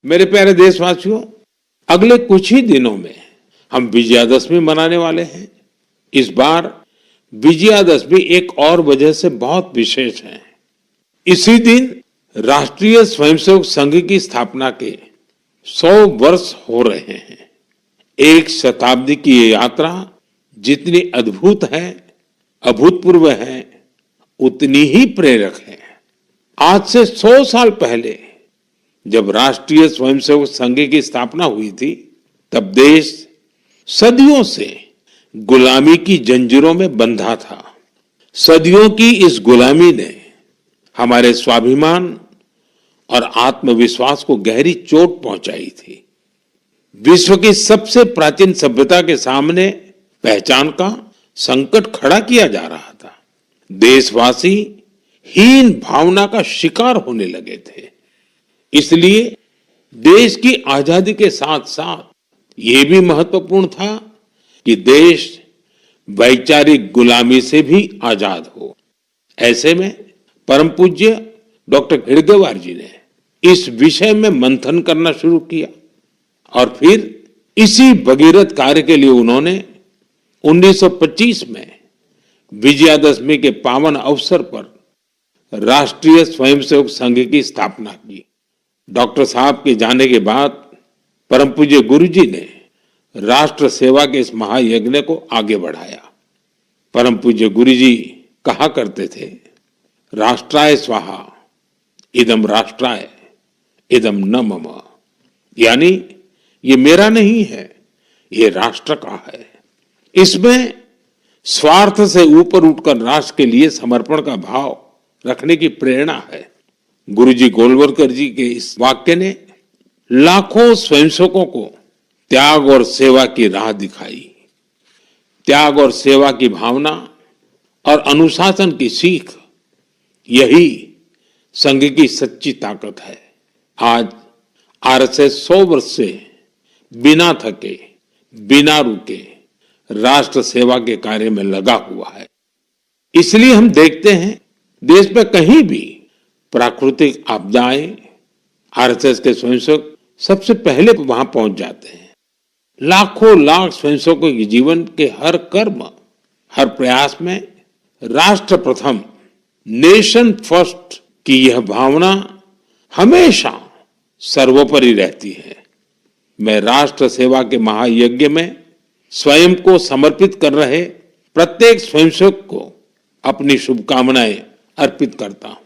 मेरे प्यारे देशवासियों, अगले कुछ ही दिनों में हम विजयादशमी मनाने वाले हैं। इस बार विजयादशमी एक और वजह से बहुत विशेष है। इसी दिन राष्ट्रीय स्वयंसेवक संघ की स्थापना के 100 वर्ष हो रहे हैं। एक शताब्दी की ये यात्रा जितनी अद्भुत है, अभूतपूर्व है, उतनी ही प्रेरक है। आज से 100 साल पहले जब राष्ट्रीय स्वयंसेवक संघ की स्थापना हुई थी, तब देश सदियों से गुलामी की जंजीरों में बंधा था। सदियों की इस गुलामी ने हमारे स्वाभिमान और आत्मविश्वास को गहरी चोट पहुंचाई थी। विश्व की सबसे प्राचीन सभ्यता के सामने पहचान का संकट खड़ा किया जा रहा था। देशवासी हीन भावना का शिकार होने लगे थे। इसलिए देश की आजादी के साथ साथ ये भी महत्वपूर्ण था कि देश वैचारिक गुलामी से भी आजाद हो। ऐसे में परम पूज्य डॉक्टर हेडगेवार जी ने इस विषय में मंथन करना शुरू किया और फिर इसी भगीरथ कार्य के लिए उन्होंने 1925 में विजयादशमी के पावन अवसर पर राष्ट्रीय स्वयंसेवक संघ की स्थापना की। डॉक्टर साहब के जाने के बाद परम पूज्य गुरु जी ने राष्ट्र सेवा के इस महायज्ञ को आगे बढ़ाया। परम पूज्य गुरु जी कहा करते थे, राष्ट्राय स्वाहा इदम राष्ट्राय इदम न मम, यानी ये मेरा नहीं है, ये राष्ट्र का है। इसमें स्वार्थ से ऊपर उठकर राष्ट्र के लिए समर्पण का भाव रखने की प्रेरणा है। गुरुजी गोलवलकर जी के इस वाक्य ने लाखों स्वयंसेवकों को त्याग और सेवा की राह दिखाई। त्याग और सेवा की भावना और अनुशासन की सीख, यही संघ की सच्ची ताकत है। आज आरएसएस 100 वर्ष से बिना थके, बिना रुके राष्ट्र सेवा के कार्य में लगा हुआ है। इसलिए हम देखते हैं देश में कहीं भी प्राकृतिक आपदाएं, आरएसएस के स्वयंसेवक सबसे पहले वहां पहुंच जाते हैं। लाखों लाख स्वयंसेवकों के जीवन के हर कर्म, हर प्रयास में राष्ट्र प्रथम, नेशन फर्स्ट की यह भावना हमेशा सर्वोपरि रहती है। मैं राष्ट्र सेवा के महायज्ञ में स्वयं को समर्पित कर रहे प्रत्येक स्वयंसेवक को अपनी शुभकामनाएं अर्पित करता हूं।